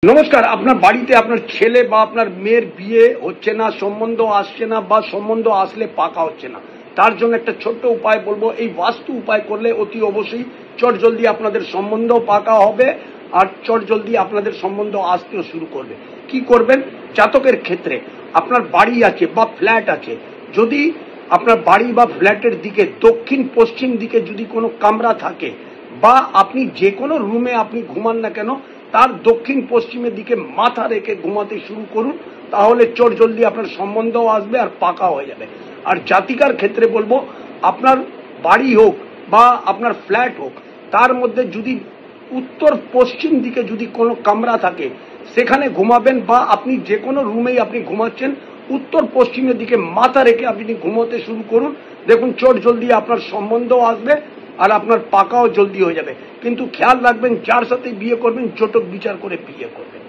নমস্কার। আপনার বাড়িতে আপনার ছেলে বা আপনার মেয়ের বিয়ে হচ্ছে না, সম্বন্ধ আসছে না, বা সম্বন্ধ আসলে পাকা হচ্ছে না, তার জন্য একটা ছোট্ট উপায় বলবো। এই বাস্তু উপায় করলে অতি অবশ্যই চটজলদি আপনাদের সম্বন্ধ পাকা হবে, আর চটজলদি আপনাদের সম্বন্ধ আসতেও শুরু করবে। কি করবেন? জাতকের ক্ষেত্রে আপনার বাড়ি আছে বা ফ্ল্যাট আছে, যদি আপনার বাড়ি বা ফ্ল্যাটের দিকে দক্ষিণ পশ্চিম দিকে যদি কোনো কামরা থাকে, বা আপনি যে কোনো রুমে আপনি ঘুমান না কেন, তার দক্ষিণ পশ্চিমের দিকে মাথা রেখে ঘুমাতে শুরু করুন, তাহলে চটজলদি আপনার সম্বন্ধও আসবে আর পাকা হয়ে যাবে। আর জাতিকার ক্ষেত্রে বলবো, আপনার বাড়ি হোক বা আপনার ফ্ল্যাট হোক, তার মধ্যে যদি উত্তর পশ্চিম দিকে যদি কোনো কামরা থাকে সেখানে ঘুমাবেন, বা আপনি যে কোনো রুমেই আপনি ঘুমাচ্ছেন উত্তর পশ্চিমের দিকে মাথা রেখে আপনি ঘুমোতে শুরু করুন। দেখুন চটজলদি আপনার সম্বন্ধও আসবে আর আপনার পাকাও জলদি হয়ে যাবে। কিন্তু খেয়াল রাখবেন, যার সাথে বিয়ে করবেন জটক বিচার করে বিয়ে করবেন।